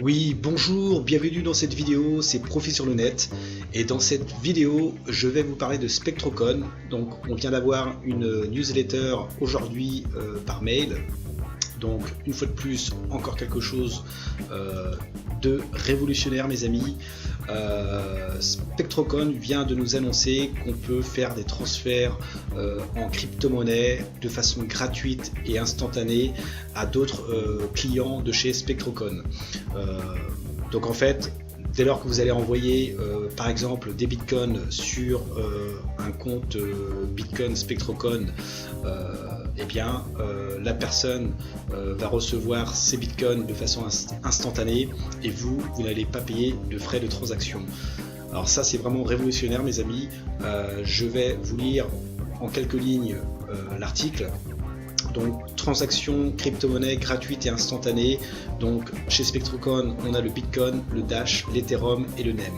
Oui, bonjour, bienvenue dans cette vidéo, c'est Profit sur le net. Et dans cette vidéo, je vais vous parler de SpectroCon. Donc, on vient d'avoir une newsletter aujourd'hui par mail. Donc, une fois de plus, encore quelque chose de révolutionnaire, mes amis. SpectroCon vient de nous annoncer qu'on peut faire des transferts en crypto-monnaie de façon gratuite et instantanée à d'autres clients de chez SpectroCon. Donc en fait, dès lors que vous allez envoyer par exemple des bitcoins sur un compte Bitcoin SpectroCon, eh bien la personne va recevoir ces bitcoins de façon instantanée et vous n'allez pas payer de frais de transaction. Alors ça, c'est vraiment révolutionnaire, mes amis. Je vais vous lire en quelques lignes l'article. Donc, transaction crypto-monnaie gratuite et instantanée. Donc, chez SpectroCon, on a le Bitcoin, le Dash, l'Ethereum et le NEM.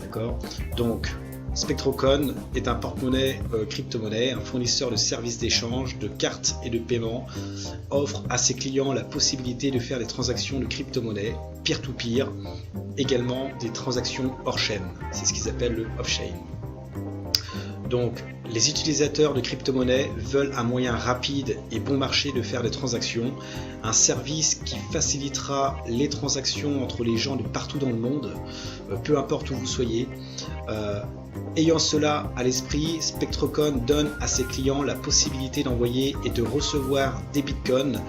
D'accord. Donc, SpectroCon est un porte-monnaie crypto-monnaie, un fournisseur de services d'échange, de cartes et de paiement, offre à ses clients la possibilité de faire des transactions de crypto-monnaie, peer-to-peer, également des transactions hors chaîne. C'est ce qu'ils appellent le off-chain. Donc, les utilisateurs de crypto-monnaie veulent un moyen rapide et bon marché de faire des transactions, un service qui facilitera les transactions entre les gens de partout dans le monde, peu importe où vous soyez. Ayant cela à l'esprit, SpectroCon donne à ses clients la possibilité d'envoyer et de recevoir des bitcoins,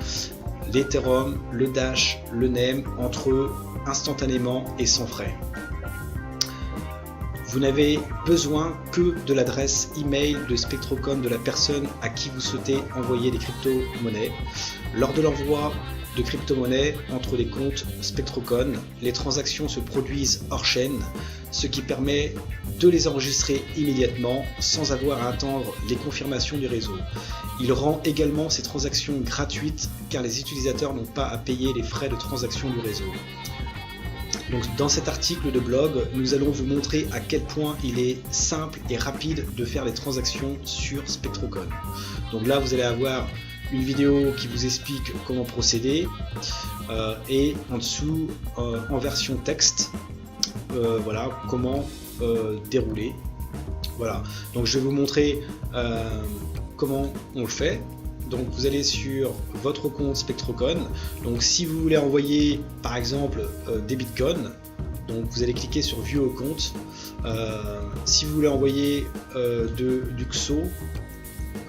l'Ethereum, le Dash, le NEM entre eux instantanément et sans frais. Vous n'avez besoin que de l'adresse email de SpectroCon de la personne à qui vous souhaitez envoyer des crypto-monnaies. Lors de l'envoi de crypto-monnaies entre les comptes SpectroCon, les transactions se produisent hors chaîne, ce qui permet de les enregistrer immédiatement sans avoir à attendre les confirmations du réseau. Il rend également ces transactions gratuites car les utilisateurs n'ont pas à payer les frais de transaction du réseau. Donc, dans cet article de blog, nous allons vous montrer à quel point il est simple et rapide de faire les transactions sur SpectroCon. Donc là, vous allez avoir une vidéo qui vous explique comment procéder et en dessous, en version texte, voilà comment dérouler. Voilà. Donc je vais vous montrer comment on le fait. Donc vous allez sur votre compte SpectroCon. Donc si vous voulez envoyer par exemple des bitcoins, donc vous allez cliquer sur View au compte. Si vous voulez envoyer du XO,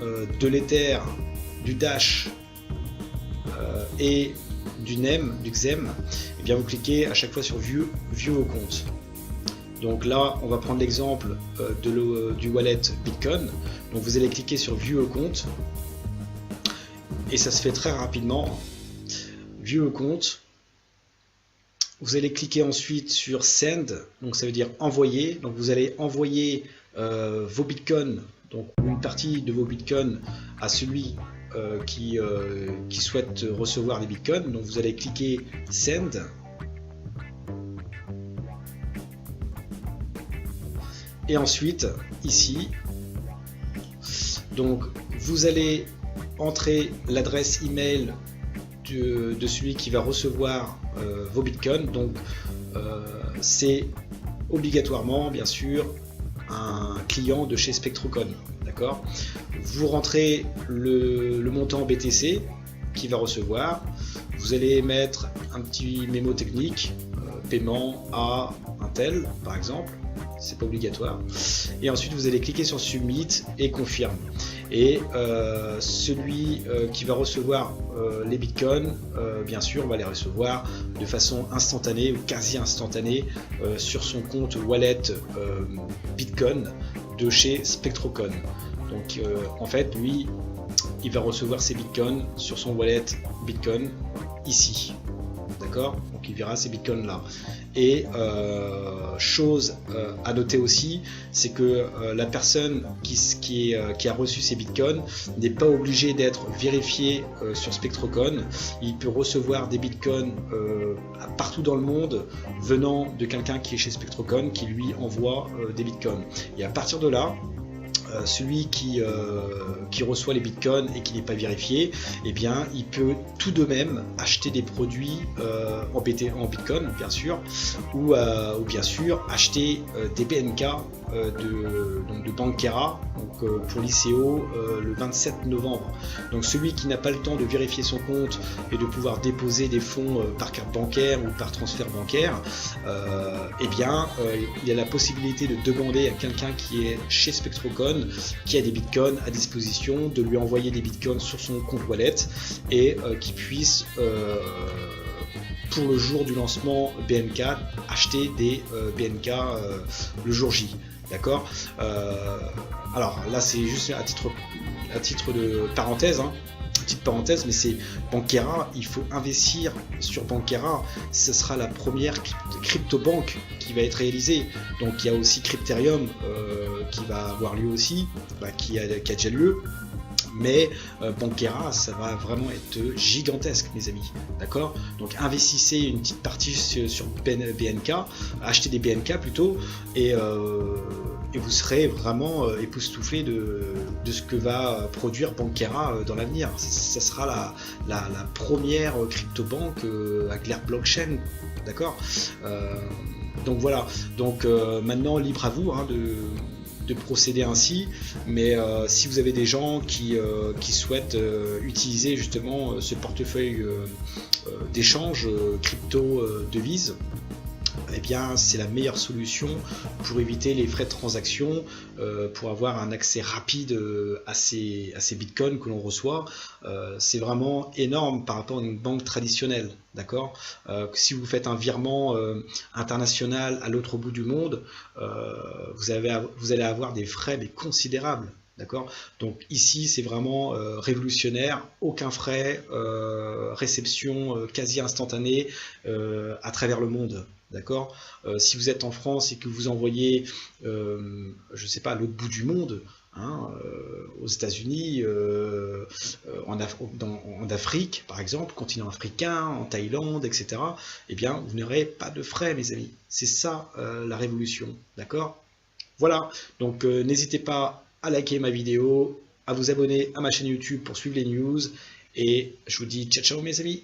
de l'Ether, du Dash et du NEM, du XEM, et bien vous cliquez à chaque fois sur View au compte. Donc là, on va prendre l'exemple du wallet Bitcoin. Donc vous allez cliquer sur View au compte. Et ça se fait très rapidement. View au compte. Vous allez cliquer ensuite sur Send, donc ça veut dire envoyer. Donc vous allez envoyer vos bitcoins, donc une partie de vos bitcoins à celui qui souhaite recevoir les bitcoins. Donc vous allez cliquer Send. Et ensuite, ici, donc vous allez entrer l'adresse email de celui qui va recevoir vos bitcoins. Donc c'est obligatoirement bien sûr un client de chez SpectroCon, d'accord. Vous rentrez le montant BTC qu'il va recevoir. Vous allez mettre un petit mémo technique, paiement à un tel par exemple. C'est pas obligatoire. Et ensuite vous allez cliquer sur Submit et Confirme. Et celui qui va recevoir les bitcoins, bien sûr, va les recevoir de façon instantanée ou quasi instantanée sur son compte wallet Bitcoin de chez SpectroCon. Donc en fait, lui, il va recevoir ses bitcoins sur son wallet Bitcoin ici. D'accord. Donc il verra ces bitcoins là. Et chose à noter aussi, c'est que la personne qui a reçu ces bitcoins n'est pas obligée d'être vérifiée sur SpectroCon. Il peut recevoir des bitcoins partout dans le monde venant de quelqu'un qui est chez SpectroCon qui lui envoie des bitcoins. Et à partir de là, celui qui reçoit les bitcoins et qui n'est pas vérifié, eh bien il peut tout de même acheter des produits en bitcoin bien sûr, ou bien sûr acheter des BNK de Bankera, donc, pour l'ICO le 27 novembre. Donc celui qui n'a pas le temps de vérifier son compte et de pouvoir déposer des fonds par carte bancaire ou par transfert bancaire, eh bien il a la possibilité de demander à quelqu'un qui est chez SpectroCon, qui a des bitcoins à disposition, de lui envoyer des bitcoins sur son compte wallet et qui puisse pour le jour du lancement BNK acheter des BNK le jour J. D'accord. Alors là c'est juste à titre de parenthèse, hein, petite parenthèse, mais c'est Bankera, il faut investir sur Bankera, ce sera la première crypto-banque qui va être réalisée. Donc il y a aussi Crypterium qui va avoir lieu aussi, qui a déjà lieu. Mais Bankera, ça va vraiment être gigantesque, mes amis, d'accord. Donc investissez une petite partie sur BNK, achetez des BNK plutôt, et vous serez vraiment époustouflé de ce que va produire Bankera dans l'avenir. Ça sera la première crypto-banque avec l'ère blockchain, d'accord. Donc voilà, donc maintenant libre à vous hein, de procéder ainsi, mais si vous avez des gens qui souhaitent utiliser justement ce portefeuille d'échange crypto-devises, eh bien c'est la meilleure solution pour éviter les frais de transaction, pour avoir un accès rapide à ces bitcoins que l'on reçoit. C'est vraiment énorme par rapport à une banque traditionnelle, d'accord. Si vous faites un virement international à l'autre bout du monde, vous allez avoir des frais mais considérables. D'accord. Donc ici c'est vraiment révolutionnaire, aucun frais, réception quasi instantanée à travers le monde. D'accord. Si vous êtes en France et que vous envoyez, je sais pas, à l'autre bout du monde, hein, aux États-Unis, en Afrique par exemple, continent africain, en Thaïlande, etc., eh bien vous n'aurez pas de frais, mes amis. C'est ça la révolution. D'accord. Voilà. Donc n'hésitez pas à liker ma vidéo, à vous abonner à ma chaîne YouTube pour suivre les news, et je vous dis ciao ciao mes amis.